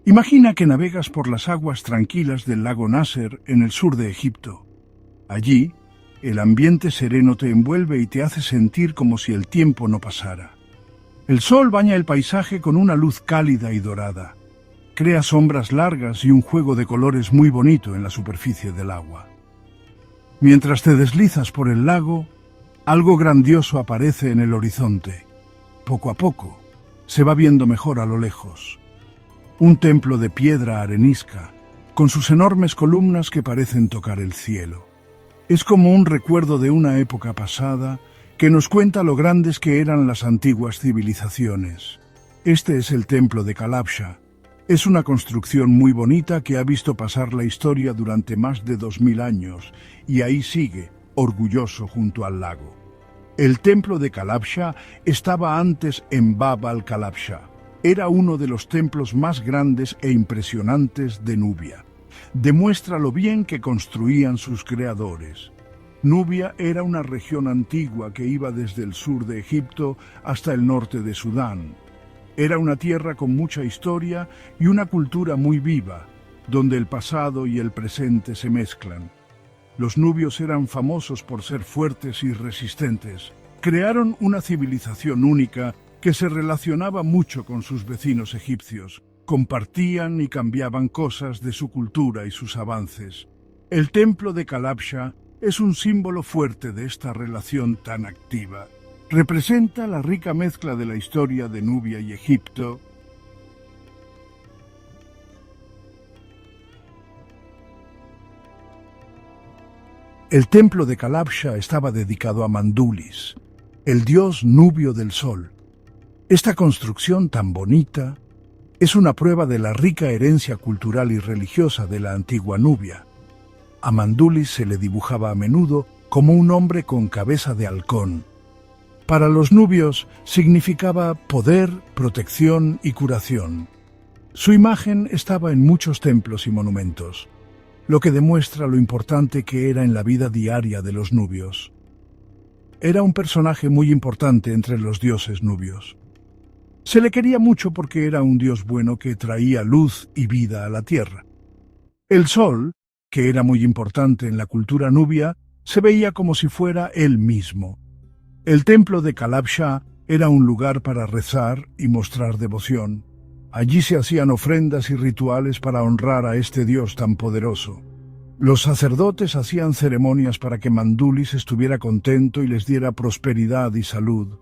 Imagina que navegas por las aguas tranquilas del lago Nasser en el sur de Egipto. Allí, el ambiente sereno te envuelve y te hace sentir como si el tiempo no pasara. El sol baña el paisaje con una luz cálida y dorada. Crea sombras largas y un juego de colores muy bonito en la superficie del agua. Mientras te deslizas por el lago, algo grandioso aparece en el horizonte. Poco a poco, se va viendo mejor a lo lejos. Un templo de piedra arenisca, con sus enormes columnas que parecen tocar el cielo. Es como un recuerdo de una época pasada que nos cuenta lo grandes que eran las antiguas civilizaciones. Este es el templo de Kalabsha. Es una construcción muy bonita que ha visto pasar la historia durante más de 2000 años y ahí sigue, orgulloso junto al lago. El templo de Kalabsha estaba antes en Bab al-Kalabsha. Era uno de los templos más grandes e impresionantes de Nubia. Demuestra lo bien que construían sus creadores. Nubia era una región antigua que iba desde el sur de Egipto hasta el norte de Sudán. Era una tierra con mucha historia y una cultura muy viva, donde el pasado y el presente se mezclan. Los nubios eran famosos por ser fuertes y resistentes. Crearon una civilización única que se relacionaba mucho con sus vecinos egipcios. Compartían y cambiaban cosas de su cultura y sus avances. El templo de Kalabsha es un símbolo fuerte de esta relación tan activa. Representa la rica mezcla de la historia de Nubia y Egipto. El templo de Kalabsha estaba dedicado a Mandulis, el dios nubio del sol. Esta construcción tan bonita es una prueba de la rica herencia cultural y religiosa de la antigua Nubia. A Mandulis se le dibujaba a menudo como un hombre con cabeza de halcón. Para los nubios significaba poder, protección y curación. Su imagen estaba en muchos templos y monumentos, lo que demuestra lo importante que era en la vida diaria de los nubios. Era un personaje muy importante entre los dioses nubios. Se le quería mucho porque era un dios bueno que traía luz y vida a la tierra. El sol, que era muy importante en la cultura nubia, se veía como si fuera él mismo. El templo de Kalabsha era un lugar para rezar y mostrar devoción. Allí se hacían ofrendas y rituales para honrar a este dios tan poderoso. Los sacerdotes hacían ceremonias para que Mandulis estuviera contento y les diera prosperidad y salud.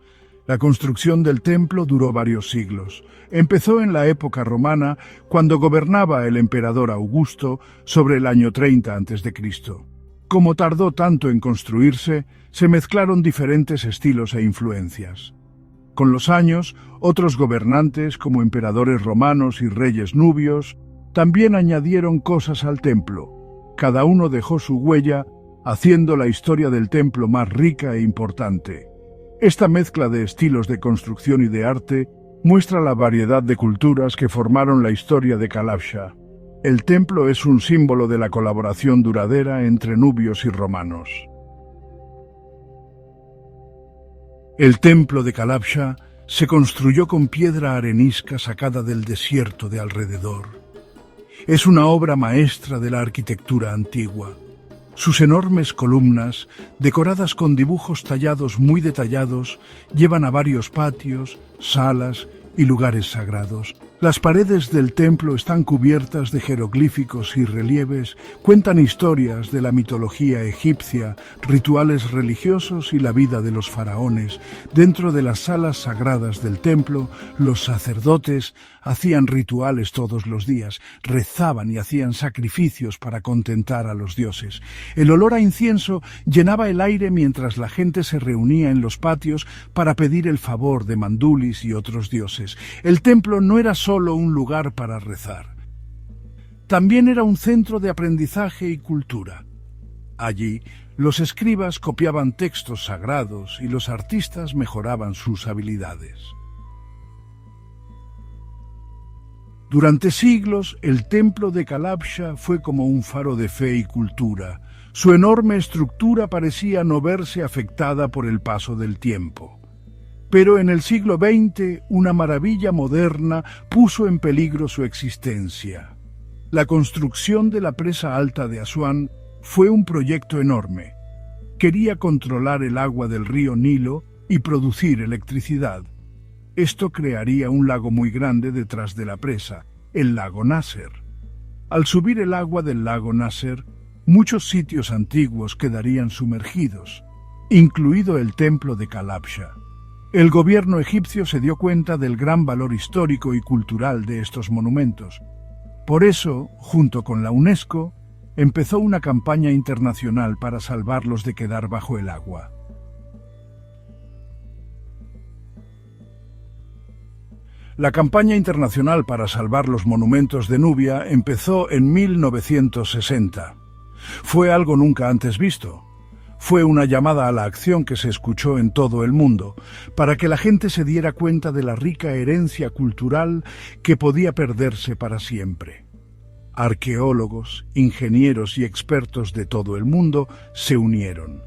La construcción del templo duró varios siglos. Empezó en la época romana, cuando gobernaba el emperador Augusto, sobre el año 30 a.C. Como tardó tanto en construirse, se mezclaron diferentes estilos e influencias. Con los años, otros gobernantes, como emperadores romanos y reyes nubios, también añadieron cosas al templo. Cada uno dejó su huella, haciendo la historia del templo más rica e importante. Esta mezcla de estilos de construcción y de arte muestra la variedad de culturas que formaron la historia de Kalabsha. El templo es un símbolo de la colaboración duradera entre nubios y romanos. El templo de Kalabsha se construyó con piedra arenisca sacada del desierto de alrededor. Es una obra maestra de la arquitectura antigua. Sus enormes columnas, decoradas con dibujos tallados muy detallados, llevan a varios patios, salas y lugares sagrados. Las paredes del templo están cubiertas de jeroglíficos y relieves, cuentan historias de la mitología egipcia, rituales religiosos y la vida de los faraones. Dentro de las salas sagradas del templo, los sacerdotes hacían rituales todos los días, rezaban y hacían sacrificios para contentar a los dioses. El olor a incienso llenaba el aire mientras la gente se reunía en los patios para pedir el favor de Mandulis y otros dioses. El templo no era solo un lugar para rezar. También era un centro de aprendizaje y cultura. Allí, los escribas copiaban textos sagrados y los artistas mejoraban sus habilidades. Durante siglos, el templo de Kalabsha fue como un faro de fe y cultura. Su enorme estructura parecía no verse afectada por el paso del tiempo. Pero en el siglo XX, una maravilla moderna puso en peligro su existencia. La construcción de la presa alta de Asuán fue un proyecto enorme. Quería controlar el agua del río Nilo y producir electricidad. Esto crearía un lago muy grande detrás de la presa, el lago Nasser. Al subir el agua del lago Nasser, muchos sitios antiguos quedarían sumergidos, incluido el templo de Kalabsha. El gobierno egipcio se dio cuenta del gran valor histórico y cultural de estos monumentos. Por eso, junto con la UNESCO, empezó una campaña internacional para salvarlos de quedar bajo el agua. La campaña internacional para salvar los monumentos de Nubia empezó en 1960. Fue algo nunca antes visto. Fue una llamada a la acción que se escuchó en todo el mundo, para que la gente se diera cuenta de la rica herencia cultural que podía perderse para siempre. Arqueólogos, ingenieros y expertos de todo el mundo se unieron.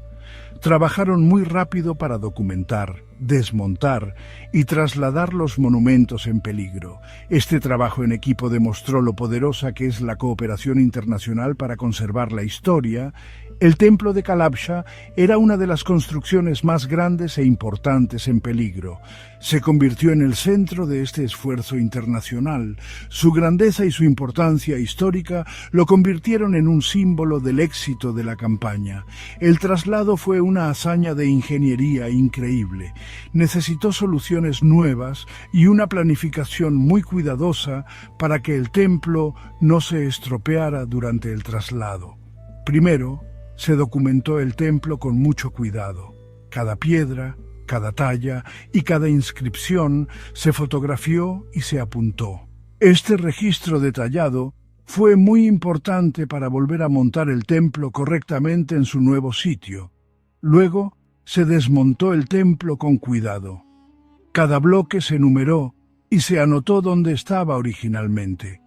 Trabajaron muy rápido para documentar, desmontar y trasladar los monumentos en peligro. Este trabajo en equipo demostró lo poderosa que es la cooperación internacional para conservar la historia. El templo de Kalabsha era una de las construcciones más grandes e importantes en peligro. Se convirtió en el centro de este esfuerzo internacional. Su grandeza y su importancia histórica lo convirtieron en un símbolo del éxito de la campaña. El traslado fue una hazaña de ingeniería increíble. Necesitó soluciones nuevas y una planificación muy cuidadosa para que el templo no se estropeara durante el traslado. Primero, se documentó el templo con mucho cuidado. Cada piedra, cada talla y cada inscripción se fotografió y se apuntó. Este registro detallado fue muy importante para volver a montar el templo correctamente en su nuevo sitio. Luego, se desmontó el templo con cuidado. Cada bloque se numeró y se anotó dónde estaba originalmente.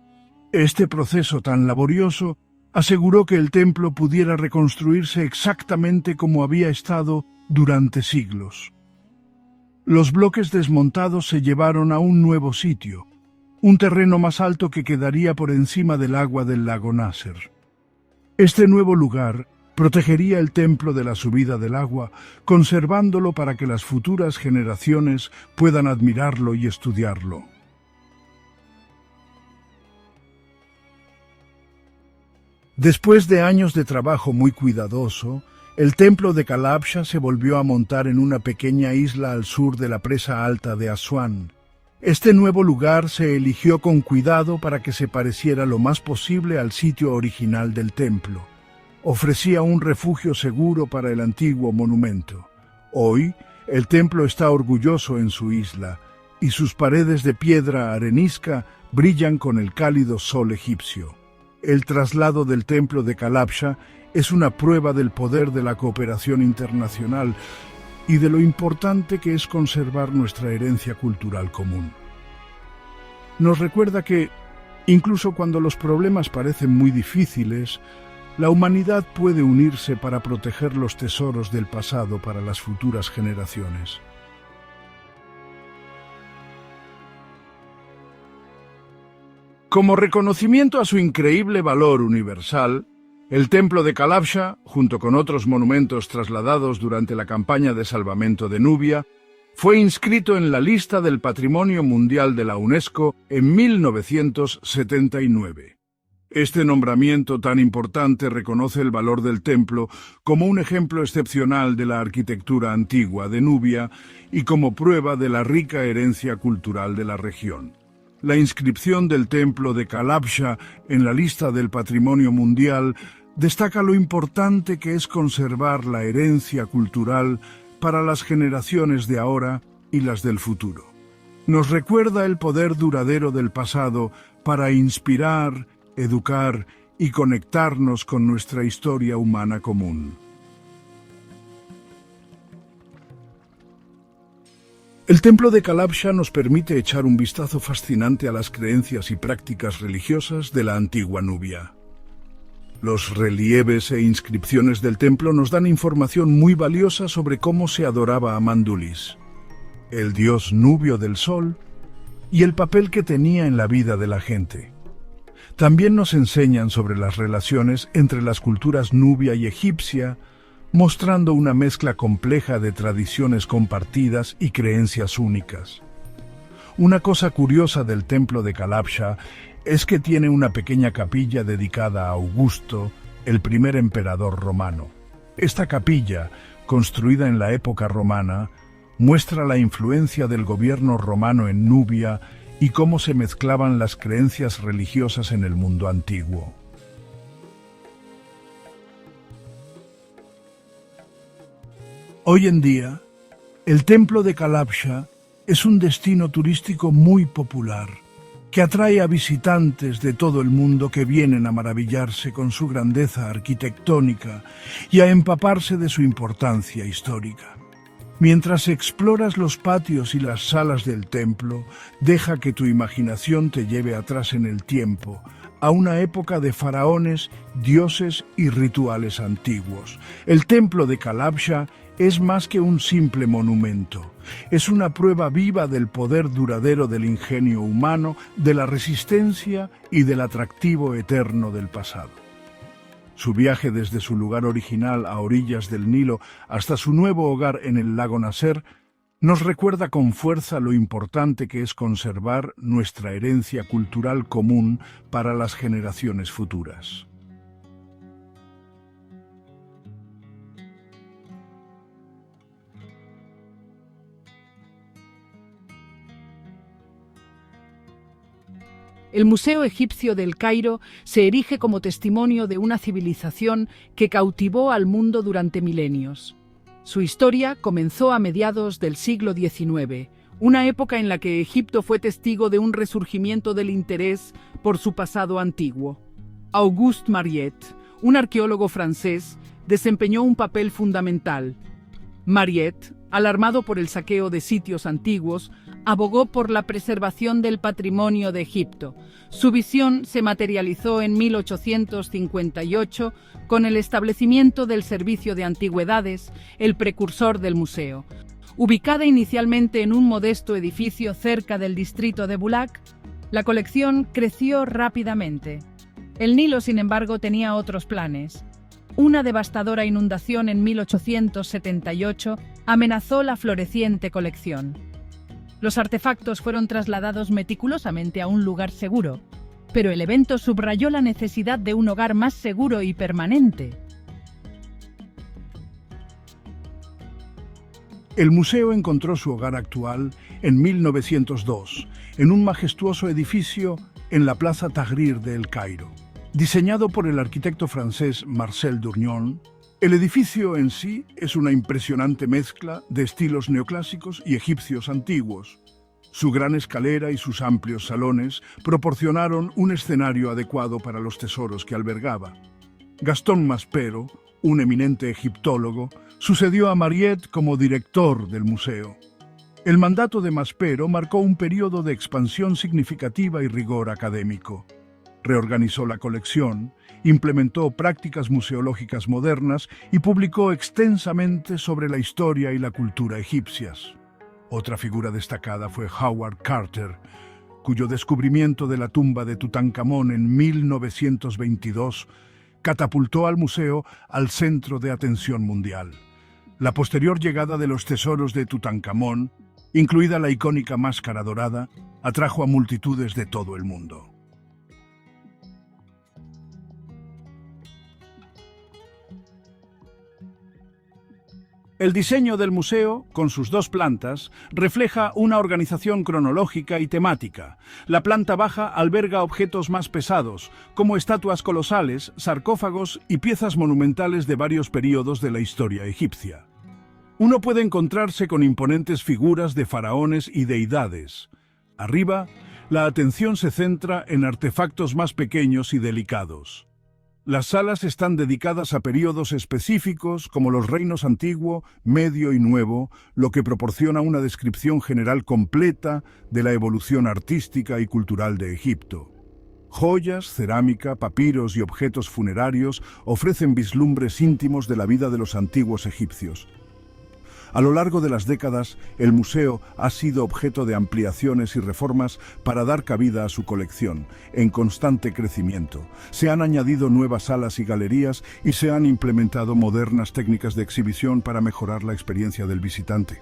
Este proceso tan laborioso aseguró que el templo pudiera reconstruirse exactamente como había estado durante siglos. Los bloques desmontados se llevaron a un nuevo sitio, un terreno más alto que quedaría por encima del agua del lago Nasser. Este nuevo lugar protegería el templo de la subida del agua, conservándolo para que las futuras generaciones puedan admirarlo y estudiarlo. Después de años de trabajo muy cuidadoso, el templo de Kalabsha se volvió a montar en una pequeña isla al sur de la presa alta de Asuán. Este nuevo lugar se eligió con cuidado para que se pareciera lo más posible al sitio original del templo. Ofrecía un refugio seguro para el antiguo monumento. Hoy, el templo está orgulloso en su isla, y sus paredes de piedra arenisca brillan con el cálido sol egipcio. El traslado del templo de Kalabsha es una prueba del poder de la cooperación internacional y de lo importante que es conservar nuestra herencia cultural común. Nos recuerda que, incluso cuando los problemas parecen muy difíciles, la humanidad puede unirse para proteger los tesoros del pasado para las futuras generaciones. Como reconocimiento a su increíble valor universal, el templo de Kalabsha, junto con otros monumentos trasladados durante la campaña de salvamento de Nubia, fue inscrito en la lista del Patrimonio Mundial de la UNESCO en 1979. Este nombramiento tan importante reconoce el valor del templo como un ejemplo excepcional de la arquitectura antigua de Nubia y como prueba de la rica herencia cultural de la región. La inscripción del templo de Kalabsha en la lista del Patrimonio Mundial destaca lo importante que es conservar la herencia cultural para las generaciones de ahora y las del futuro. Nos recuerda el poder duradero del pasado para inspirar, educar y conectarnos con nuestra historia humana común. El templo de Kalabsha nos permite echar un vistazo fascinante a las creencias y prácticas religiosas de la antigua Nubia. Los relieves e inscripciones del templo nos dan información muy valiosa sobre cómo se adoraba a Mandulis. el dios Nubio del Sol, y el papel que tenía en la vida de la gente. También nos enseñan sobre las relaciones entre las culturas nubia y egipcia, mostrando una mezcla compleja de tradiciones compartidas y creencias únicas. Una cosa curiosa del templo de Kalabsha es que tiene una pequeña capilla dedicada a Augusto, el primer emperador romano. Esta capilla, construida en la época romana, muestra la influencia del gobierno romano en Nubia y cómo se mezclaban las creencias religiosas en el mundo antiguo. Hoy en día, el templo de Kalabsha es un destino turístico muy popular, que atrae a visitantes de todo el mundo que vienen a maravillarse con su grandeza arquitectónica y a empaparse de su importancia histórica. Mientras exploras los patios y las salas del templo, deja que tu imaginación te lleve atrás en el tiempo, a una época de faraones, dioses y rituales antiguos. El templo de Kalabsha es más que un simple monumento. Es una prueba viva del poder duradero del ingenio humano, de la resistencia y del atractivo eterno del pasado. Su viaje desde su lugar original a orillas del Nilo hasta su nuevo hogar en el lago Nasser nos recuerda con fuerza lo importante que es conservar nuestra herencia cultural común para las generaciones futuras. El Museo Egipcio del Cairo se erige como testimonio de una civilización que cautivó al mundo durante milenios. Su historia comenzó a mediados del siglo XIX, una época en la que Egipto fue testigo de un resurgimiento del interés por su pasado antiguo. Auguste Mariette, un arqueólogo francés, desempeñó un papel fundamental. Mariette, alarmado por el saqueo de sitios antiguos, abogó por la preservación del patrimonio de Egipto. Su visión se materializó en 1858 con el establecimiento del Servicio de Antigüedades, el precursor del museo. Ubicada inicialmente en un modesto edificio cerca del distrito de Bulaq, la colección creció rápidamente. El Nilo, sin embargo, tenía otros planes. Una devastadora inundación en 1878 amenazó la floreciente colección. Los artefactos fueron trasladados meticulosamente a un lugar seguro, pero el evento subrayó la necesidad de un hogar más seguro y permanente. El museo encontró su hogar actual en 1902, en un majestuoso edificio en la Plaza Tahrir de El Cairo. Diseñado por el arquitecto francés Marcel Durignon, el edificio en sí es una impresionante mezcla de estilos neoclásicos y egipcios antiguos. Su gran escalera y sus amplios salones proporcionaron un escenario adecuado para los tesoros que albergaba. Gastón Maspero, un eminente egiptólogo, sucedió a Mariette como director del museo. El mandato de Maspero marcó un periodo de expansión significativa y rigor académico. Reorganizó la colección, implementó prácticas museológicas modernas y publicó extensamente sobre la historia y la cultura egipcias. Otra figura destacada fue Howard Carter, cuyo descubrimiento de la tumba de Tutankamón en 1922 catapultó al museo al centro de atención mundial. La posterior llegada de los tesoros de Tutankamón, incluida la icónica máscara dorada, atrajo a multitudes de todo el mundo. El diseño del museo, con sus dos plantas, refleja una organización cronológica y temática. La planta baja alberga objetos más pesados, como estatuas colosales, sarcófagos y piezas monumentales de varios períodos de la historia egipcia. Uno puede encontrarse con imponentes figuras de faraones y deidades. Arriba, la atención se centra en artefactos más pequeños y delicados. Las salas están dedicadas a períodos específicos como los reinos antiguo, medio y nuevo, lo que proporciona una descripción general completa de la evolución artística y cultural de Egipto. Joyas, cerámica, papiros y objetos funerarios ofrecen vislumbres íntimos de la vida de los antiguos egipcios. A lo largo de las décadas, el museo ha sido objeto de ampliaciones y reformas para dar cabida a su colección, en constante crecimiento. Se han añadido nuevas salas y galerías y se han implementado modernas técnicas de exhibición para mejorar la experiencia del visitante.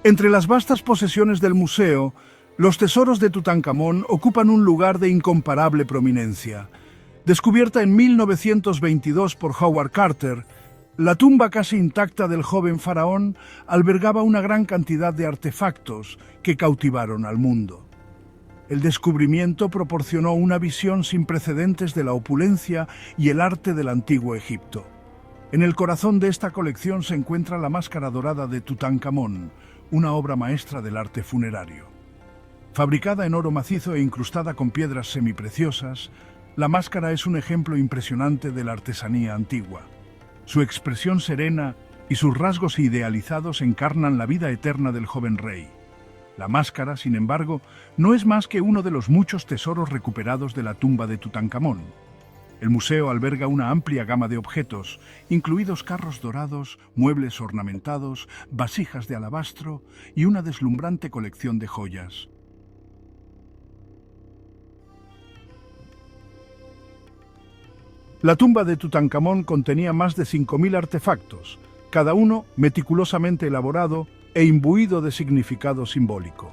Entre las vastas posesiones del museo, los tesoros de Tutankamón ocupan un lugar de incomparable prominencia. Descubierta en 1922 por Howard Carter, la tumba casi intacta del joven faraón albergaba una gran cantidad de artefactos que cautivaron al mundo. El descubrimiento proporcionó una visión sin precedentes de la opulencia y el arte del antiguo Egipto. En el corazón de esta colección se encuentra la máscara dorada de Tutankamón, una obra maestra del arte funerario. Fabricada en oro macizo e incrustada con piedras semipreciosas, la máscara es un ejemplo impresionante de la artesanía antigua. Su expresión serena y sus rasgos idealizados encarnan la vida eterna del joven rey. La máscara, sin embargo, no es más que uno de los muchos tesoros recuperados de la tumba de Tutankamón. El museo alberga una amplia gama de objetos, incluidos carros dorados, muebles ornamentados, vasijas de alabastro y una deslumbrante colección de joyas. La tumba de Tutankamón contenía más de 5.000 artefactos, cada uno meticulosamente elaborado e imbuido de significado simbólico.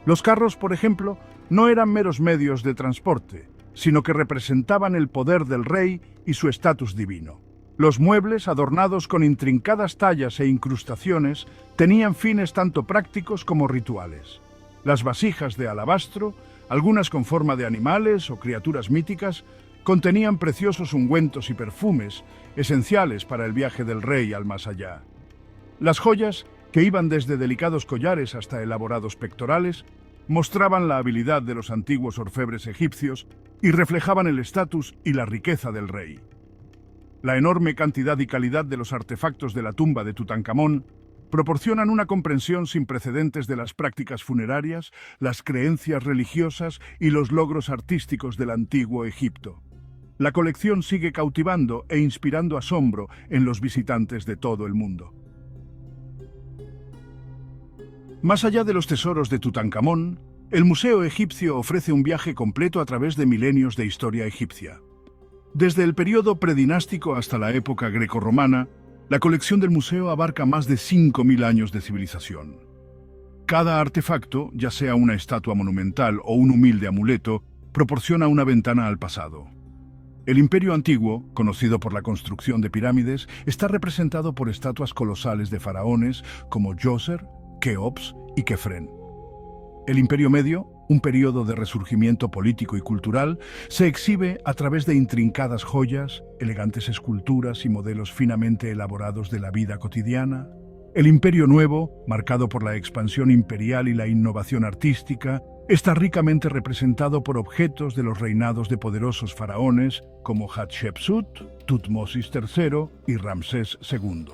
Los carros, por ejemplo, no eran meros medios de transporte, sino que representaban el poder del rey y su estatus divino. Los muebles, adornados con intrincadas tallas e incrustaciones, tenían fines tanto prácticos como rituales. Las vasijas de alabastro, algunas con forma de animales o criaturas míticas, contenían preciosos ungüentos y perfumes, esenciales para el viaje del rey al más allá. Las joyas, que iban desde delicados collares hasta elaborados pectorales, mostraban la habilidad de los antiguos orfebres egipcios y reflejaban el estatus y la riqueza del rey. La enorme cantidad y calidad de los artefactos de la tumba de Tutankamón proporcionan una comprensión sin precedentes de las prácticas funerarias, las creencias religiosas y los logros artísticos del antiguo Egipto. La colección sigue cautivando e inspirando asombro en los visitantes de todo el mundo. Más allá de los tesoros de Tutankamón, el Museo Egipcio ofrece un viaje completo a través de milenios de historia egipcia. Desde el periodo predinástico hasta la época grecorromana, la colección del museo abarca más de 5.000 años de civilización. Cada artefacto, ya sea una estatua monumental o un humilde amuleto, proporciona una ventana al pasado. El Imperio Antiguo, conocido por la construcción de pirámides, está representado por estatuas colosales de faraones como Djoser, Keops y Kefren. El Imperio Medio, un periodo de resurgimiento político y cultural, se exhibe a través de intrincadas joyas, elegantes esculturas y modelos finamente elaborados de la vida cotidiana. El Imperio Nuevo, marcado por la expansión imperial y la innovación artística, está ricamente representado por objetos de los reinados de poderosos faraones como Hatshepsut, Tutmosis III y Ramsés II.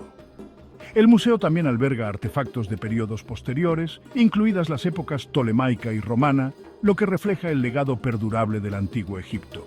El museo también alberga artefactos de periodos posteriores, incluidas las épocas tolemaica y romana, lo que refleja el legado perdurable del antiguo Egipto.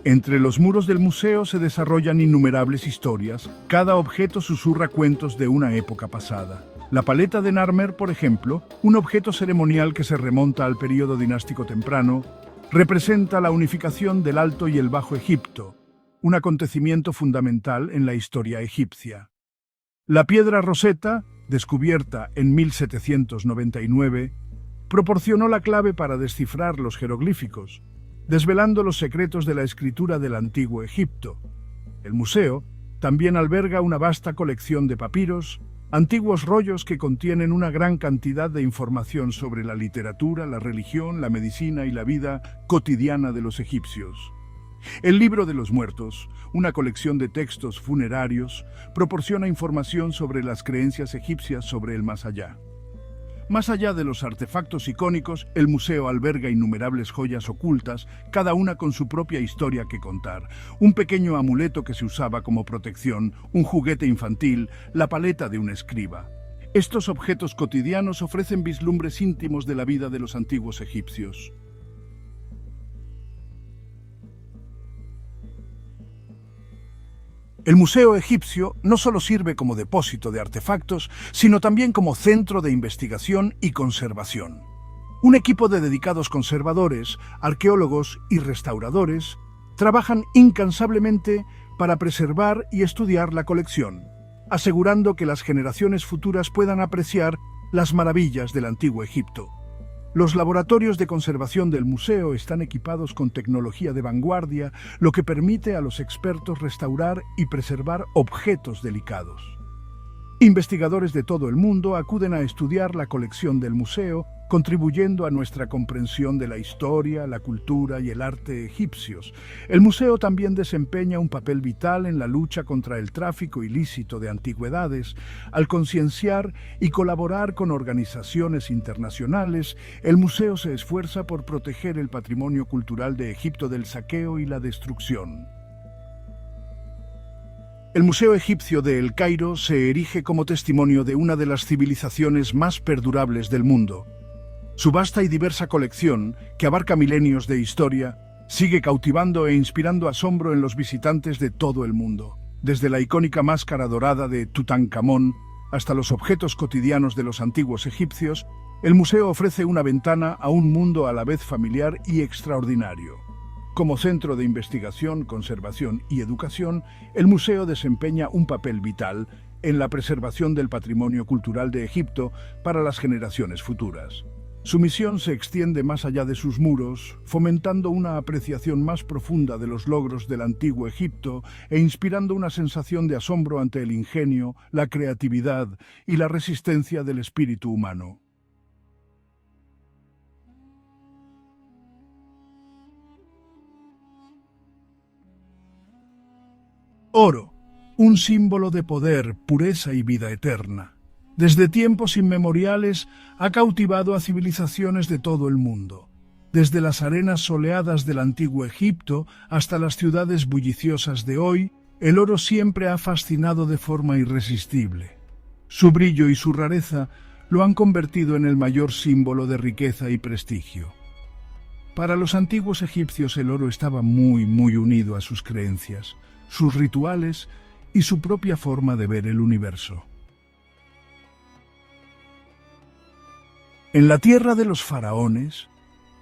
Entre los muros del museo se desarrollan innumerables historias, cada objeto susurra cuentos de una época pasada. La paleta de Narmer, por ejemplo, un objeto ceremonial que se remonta al período dinástico temprano, representa la unificación del Alto y el Bajo Egipto, un acontecimiento fundamental en la historia egipcia. La piedra Rosetta, descubierta en 1799, proporcionó la clave para descifrar los jeroglíficos, desvelando los secretos de la escritura del antiguo Egipto. El museo también alberga una vasta colección de papiros, antiguos rollos que contienen una gran cantidad de información sobre la literatura, la religión, la medicina y la vida cotidiana de los egipcios. El Libro de los Muertos, una colección de textos funerarios, proporciona información sobre las creencias egipcias sobre el más allá. Más allá de los artefactos icónicos, el museo alberga innumerables joyas ocultas, cada una con su propia historia que contar. Un pequeño amuleto que se usaba como protección, un juguete infantil, la paleta de un escriba. Estos objetos cotidianos ofrecen vislumbres íntimos de la vida de los antiguos egipcios. El Museo Egipcio no solo sirve como depósito de artefactos, sino también como centro de investigación y conservación. Un equipo de dedicados conservadores, arqueólogos y restauradores trabajan incansablemente para preservar y estudiar la colección, asegurando que las generaciones futuras puedan apreciar las maravillas del antiguo Egipto. Los laboratorios de conservación del museo están equipados con tecnología de vanguardia, lo que permite a los expertos restaurar y preservar objetos delicados. Investigadores de todo el mundo acuden a estudiar la colección del museo, contribuyendo a nuestra comprensión de la historia, la cultura y el arte egipcios. El museo también desempeña un papel vital en la lucha contra el tráfico ilícito de antigüedades. Al concienciar y colaborar con organizaciones internacionales, el museo se esfuerza por proteger el patrimonio cultural de Egipto del saqueo y la destrucción. El Museo Egipcio de El Cairo se erige como testimonio de una de las civilizaciones más perdurables del mundo. Su vasta y diversa colección, que abarca milenios de historia, sigue cautivando e inspirando asombro en los visitantes de todo el mundo. Desde la icónica máscara dorada de Tutankamón hasta los objetos cotidianos de los antiguos egipcios, el museo ofrece una ventana a un mundo a la vez familiar y extraordinario. Como centro de investigación, conservación y educación, el museo desempeña un papel vital en la preservación del patrimonio cultural de Egipto para las generaciones futuras. Su misión se extiende más allá de sus muros, fomentando una apreciación más profunda de los logros del antiguo Egipto e inspirando una sensación de asombro ante el ingenio, la creatividad y la resistencia del espíritu humano. Oro, un símbolo de poder, pureza y vida eterna. Desde tiempos inmemoriales ha cautivado a civilizaciones de todo el mundo. Desde las arenas soleadas del antiguo Egipto hasta las ciudades bulliciosas de hoy, el oro siempre ha fascinado de forma irresistible. Su brillo y su rareza lo han convertido en el mayor símbolo de riqueza y prestigio. Para los antiguos egipcios el oro estaba muy unido a sus creencias, sus rituales y su propia forma de ver el universo. En la tierra de los faraones,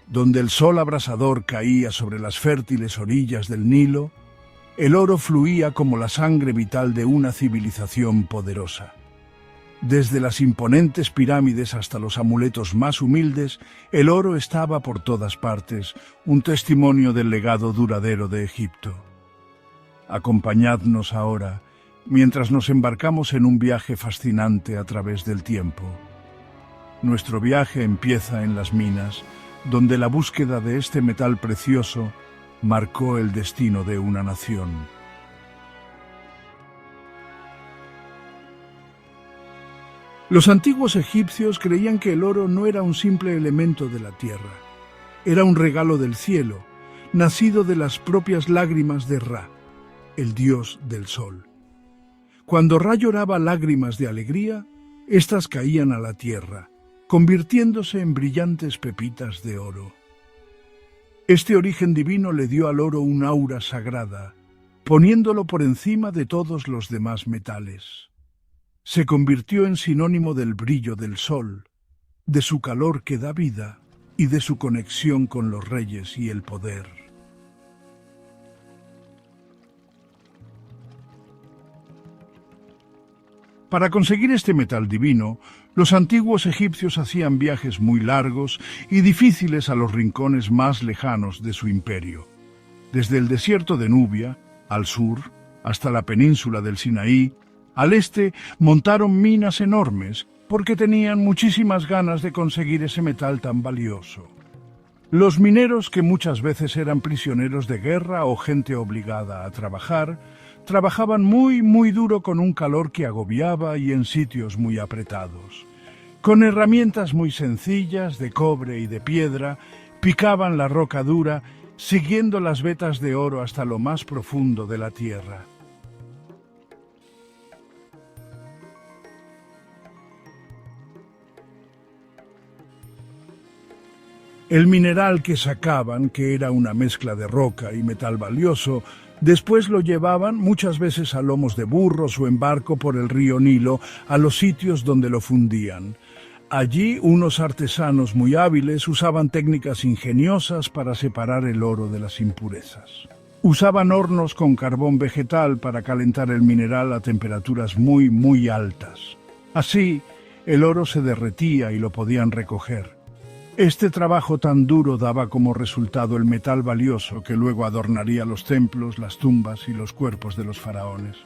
donde el sol abrasador caía sobre las fértiles orillas del Nilo, el oro fluía como la sangre vital de una civilización poderosa. Desde las imponentes pirámides hasta los amuletos más humildes, el oro estaba por todas partes, un testimonio del legado duradero de Egipto. Acompañadnos ahora, mientras nos embarcamos en un viaje fascinante a través del tiempo. Nuestro viaje empieza en las minas, donde la búsqueda de este metal precioso marcó el destino de una nación. Los antiguos egipcios creían que el oro no era un simple elemento de la tierra, era un regalo del cielo, nacido de las propias lágrimas de Ra, el dios del sol. Cuando Ra lloraba lágrimas de alegría, éstas caían a la tierra, convirtiéndose en brillantes pepitas de oro. Este origen divino le dio al oro un aura sagrada, poniéndolo por encima de todos los demás metales. Se convirtió en sinónimo del brillo del sol, de su calor que da vida y de su conexión con los reyes y el poder. Para conseguir este metal divino, los antiguos egipcios hacían viajes muy largos y difíciles a los rincones más lejanos de su imperio. Desde el desierto de Nubia, al sur, hasta la península del Sinaí, al este montaron minas enormes porque tenían muchísimas ganas de conseguir ese metal tan valioso. Los mineros, que muchas veces eran prisioneros de guerra o gente obligada a trabajar, trabajaban muy duro con un calor que agobiaba y en sitios muy apretados. Con herramientas muy sencillas, de cobre y de piedra, picaban la roca dura, siguiendo las vetas de oro hasta lo más profundo de la tierra. El mineral que sacaban, que era una mezcla de roca y metal valioso, Después lo llevaban, muchas veces a lomos de burros o en barco por el río Nilo, a los sitios donde lo fundían. Allí unos artesanos muy hábiles usaban técnicas ingeniosas para separar el oro de las impurezas. Usaban hornos con carbón vegetal para calentar el mineral a temperaturas muy altas. Así, el oro se derretía y lo podían recoger. Este trabajo tan duro daba como resultado el metal valioso que luego adornaría los templos, las tumbas y los cuerpos de los faraones.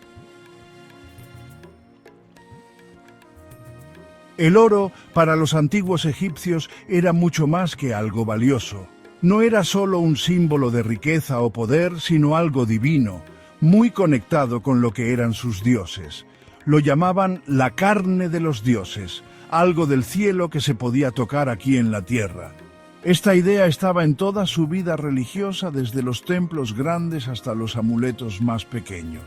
El oro, para los antiguos egipcios, era mucho más que algo valioso. No era solo un símbolo de riqueza o poder, sino algo divino, muy conectado con lo que eran sus dioses. Lo llamaban la carne de los dioses, algo del cielo que se podía tocar aquí en la tierra. Esta idea estaba en toda su vida religiosa, desde los templos grandes hasta los amuletos más pequeños.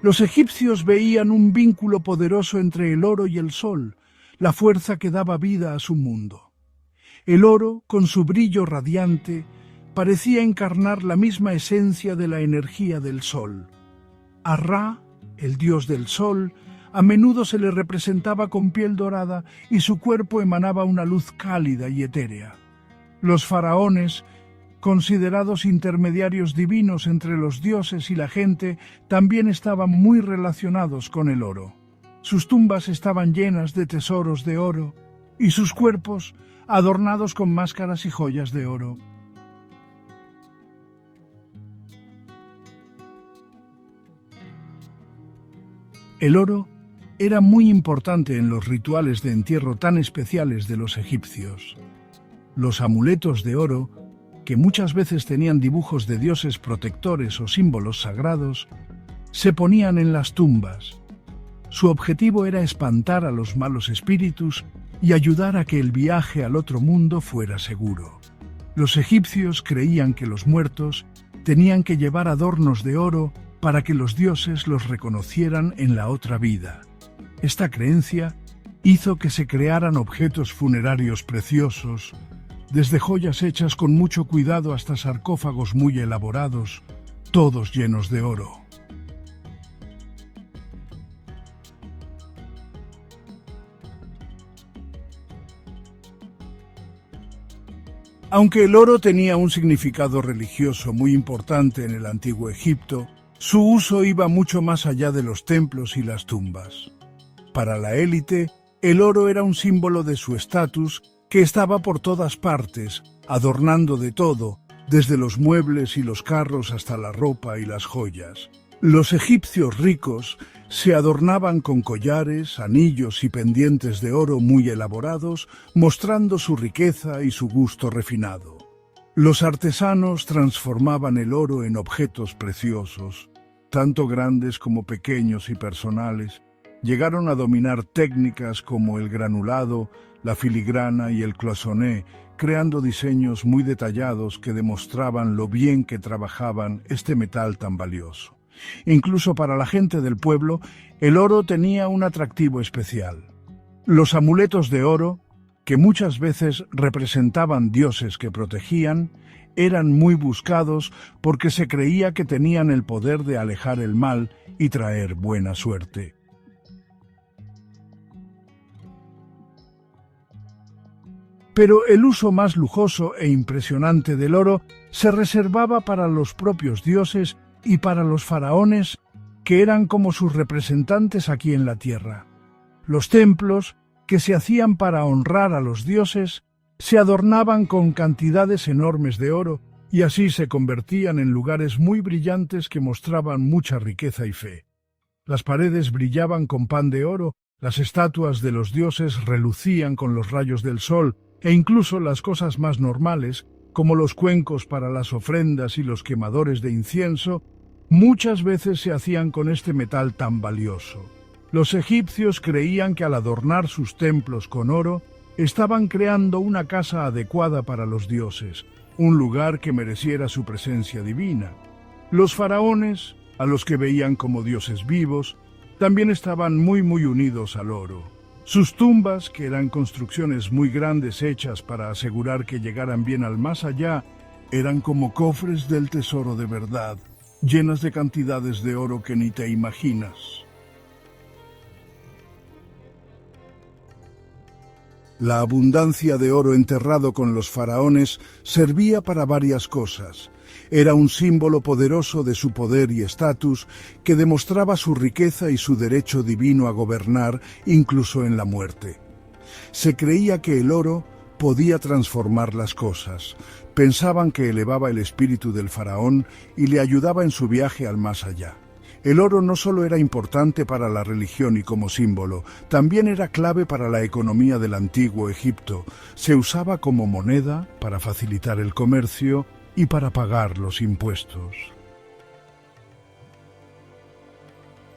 Los egipcios veían un vínculo poderoso entre el oro y el sol, la fuerza que daba vida a su mundo. El oro, con su brillo radiante, parecía encarnar la misma esencia de la energía del sol. A Ra, el dios del sol, a menudo se le representaba con piel dorada y su cuerpo emanaba una luz cálida y etérea. Los faraones, considerados intermediarios divinos entre los dioses y la gente, también estaban muy relacionados con el oro. Sus tumbas estaban llenas de tesoros de oro y sus cuerpos adornados con máscaras y joyas de oro. El oro era muy importante en los rituales de entierro tan especiales de los egipcios. Los amuletos de oro, que muchas veces tenían dibujos de dioses protectores o símbolos sagrados, se ponían en las tumbas. Su objetivo era espantar a los malos espíritus y ayudar a que el viaje al otro mundo fuera seguro. Los egipcios creían que los muertos tenían que llevar adornos de oro para que los dioses los reconocieran en la otra vida. Esta creencia hizo que se crearan objetos funerarios preciosos, desde joyas hechas con mucho cuidado hasta sarcófagos muy elaborados, todos llenos de oro. Aunque el oro tenía un significado religioso muy importante en el antiguo Egipto, su uso iba mucho más allá de los templos y las tumbas. Para la élite, el oro era un símbolo de su estatus que estaba por todas partes, adornando de todo, desde los muebles y los carros hasta la ropa y las joyas. Los egipcios ricos se adornaban con collares, anillos y pendientes de oro muy elaborados, mostrando su riqueza y su gusto refinado. Los artesanos transformaban el oro en objetos preciosos, tanto grandes como pequeños y personales. Llegaron a dominar técnicas como el granulado, la filigrana y el cloisonné, creando diseños muy detallados que demostraban lo bien que trabajaban este metal tan valioso. Incluso para la gente del pueblo, el oro tenía un atractivo especial. Los amuletos de oro, que muchas veces representaban dioses que protegían, eran muy buscados porque se creía que tenían el poder de alejar el mal y traer buena suerte. Pero el uso más lujoso e impresionante del oro se reservaba para los propios dioses y para los faraones, que eran como sus representantes aquí en la tierra. Los templos, que se hacían para honrar a los dioses, se adornaban con cantidades enormes de oro y así se convertían en lugares muy brillantes que mostraban mucha riqueza y fe. Las paredes brillaban con pan de oro, las estatuas de los dioses relucían con los rayos del sol, e incluso las cosas más normales, como los cuencos para las ofrendas y los quemadores de incienso, muchas veces se hacían con este metal tan valioso. Los egipcios creían que al adornar sus templos con oro, estaban creando una casa adecuada para los dioses, un lugar que mereciera su presencia divina. Los faraones, a los que veían como dioses vivos, también estaban muy unidos al oro. Sus tumbas, que eran construcciones muy grandes hechas para asegurar que llegaran bien al más allá, eran como cofres del tesoro de verdad, llenas de cantidades de oro que ni te imaginas. La abundancia de oro enterrado con los faraones servía para varias cosas. Era un símbolo poderoso de su poder y estatus que demostraba su riqueza y su derecho divino a gobernar incluso en la muerte. Se creía que el oro podía transformar las cosas. Pensaban que elevaba el espíritu del faraón y le ayudaba en su viaje al más allá. El oro no solo era importante para la religión y como símbolo, también era clave para la economía del antiguo Egipto. Se usaba como moneda para facilitar el comercio y para pagar los impuestos.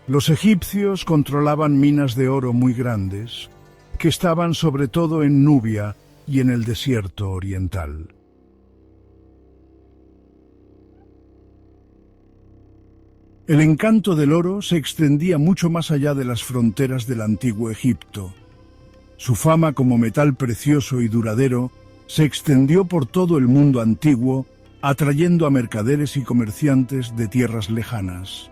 Los egipcios controlaban minas de oro muy grandes, que estaban sobre todo en Nubia y en el desierto oriental. El encanto del oro se extendía mucho más allá de las fronteras del antiguo Egipto. Su fama como metal precioso y duradero se extendió por todo el mundo antiguo, atrayendo a mercaderes y comerciantes de tierras lejanas.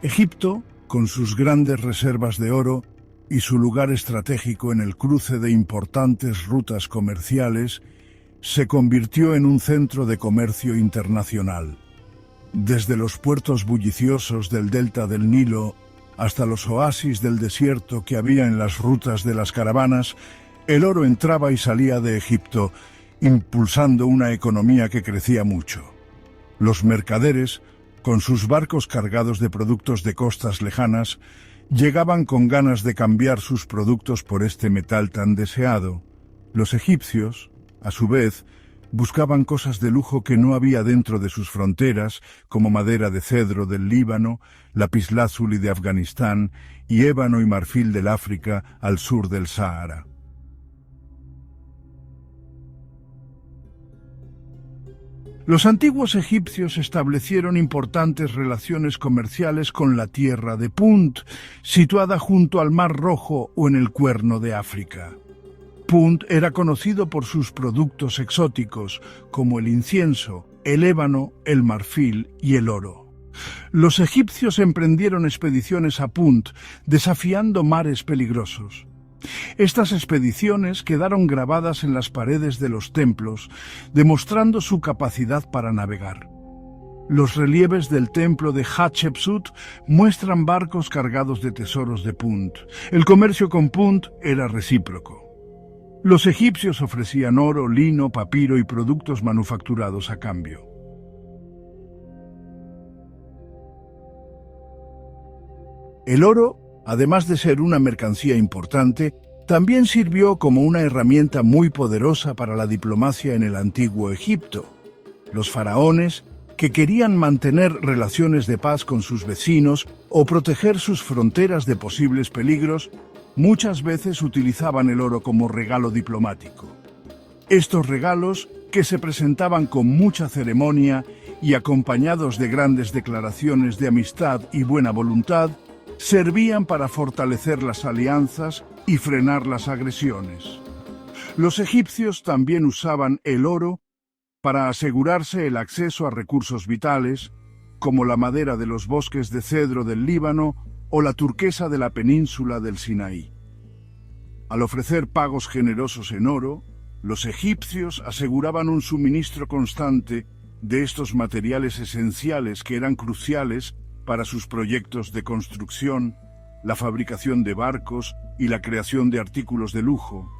Egipto, con sus grandes reservas de oro y su lugar estratégico en el cruce de importantes rutas comerciales, se convirtió en un centro de comercio internacional. Desde los puertos bulliciosos del delta del Nilo hasta los oasis del desierto que había en las rutas de las caravanas, el oro entraba y salía de Egipto, impulsando una economía que crecía mucho. Los mercaderes, con sus barcos cargados de productos de costas lejanas, llegaban con ganas de cambiar sus productos por este metal tan deseado. Los egipcios, a su vez, buscaban cosas de lujo que no había dentro de sus fronteras, como madera de cedro del Líbano, lapislázuli de Afganistán y ébano y marfil del África al sur del Sáhara. Los antiguos egipcios establecieron importantes relaciones comerciales con la tierra de Punt, situada junto al Mar Rojo o en el Cuerno de África. Punt era conocido por sus productos exóticos, como el incienso, el ébano, el marfil y el oro. Los egipcios emprendieron expediciones a Punt, desafiando mares peligrosos. Estas expediciones quedaron grabadas en las paredes de los templos, demostrando su capacidad para navegar. Los relieves del templo de Hatshepsut muestran barcos cargados de tesoros de Punt. El comercio con Punt era recíproco. Los egipcios ofrecían oro, lino, papiro y productos manufacturados a cambio. El oro, además de ser una mercancía importante, también sirvió como una herramienta muy poderosa para la diplomacia en el antiguo Egipto. Los faraones, que querían mantener relaciones de paz con sus vecinos o proteger sus fronteras de posibles peligros, muchas veces utilizaban el oro como regalo diplomático. Estos regalos, que se presentaban con mucha ceremonia y acompañados de grandes declaraciones de amistad y buena voluntad, servían para fortalecer las alianzas y frenar las agresiones. Los egipcios también usaban el oro para asegurarse el acceso a recursos vitales, como la madera de los bosques de cedro del Líbano o la turquesa de la península del Sinaí. Al ofrecer pagos generosos en oro, los egipcios aseguraban un suministro constante de estos materiales esenciales que eran cruciales para sus proyectos de construcción, la fabricación de barcos y la creación de artículos de lujo.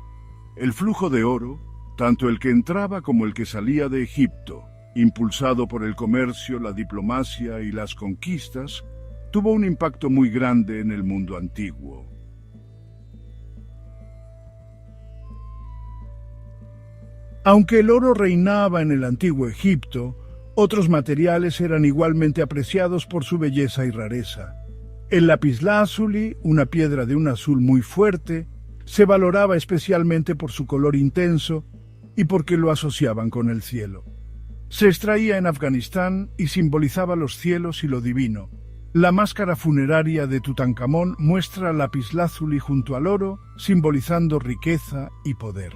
El flujo de oro, tanto el que entraba como el que salía de Egipto, impulsado por el comercio, la diplomacia y las conquistas, tuvo un impacto muy grande en el mundo antiguo. Aunque el oro reinaba en el antiguo Egipto, otros materiales eran igualmente apreciados por su belleza y rareza. El lapislázuli, una piedra de un azul muy fuerte, se valoraba especialmente por su color intenso y porque lo asociaban con el cielo. Se extraía en Afganistán y simbolizaba los cielos y lo divino. La máscara funeraria de Tutankamón muestra lapislázuli junto al oro, simbolizando riqueza y poder.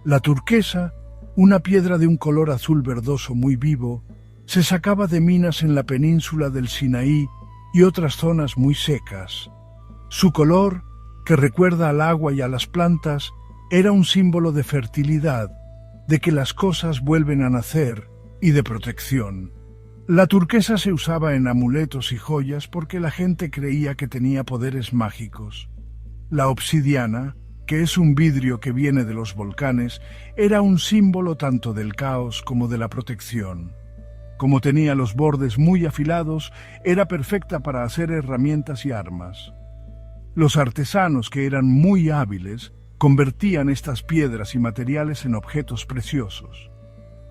La turquesa, una piedra de un color azul verdoso muy vivo, se sacaba de minas en la península del Sinaí y otras zonas muy secas. Su color, que recuerda al agua y a las plantas, era un símbolo de fertilidad, de que las cosas vuelven a nacer y de protección. La turquesa se usaba en amuletos y joyas porque la gente creía que tenía poderes mágicos. La obsidiana, que es un vidrio que viene de los volcanes, era un símbolo tanto del caos como de la protección. Como tenía los bordes muy afilados, era perfecta para hacer herramientas y armas. Los artesanos, que eran muy hábiles, convertían estas piedras y materiales en objetos preciosos.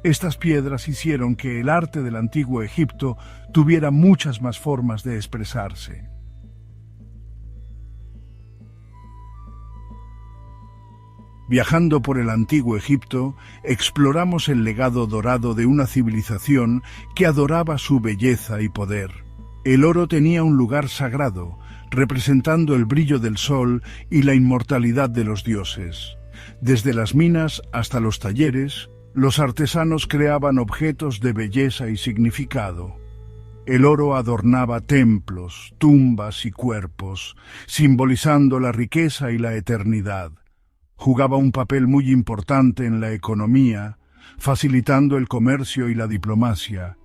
Estas piedras hicieron que el arte del antiguo Egipto tuviera muchas más formas de expresarse. Viajando por el antiguo Egipto, exploramos el legado dorado de una civilización que adoraba su belleza y poder. El oro tenía un lugar sagrado, representando el brillo del sol y la inmortalidad de los dioses. Desde las minas hasta los talleres, los artesanos creaban objetos de belleza y significado. El oro adornaba templos, tumbas y cuerpos, simbolizando la riqueza y la eternidad. Jugaba un papel muy importante en la economía, facilitando el comercio y la diplomacia.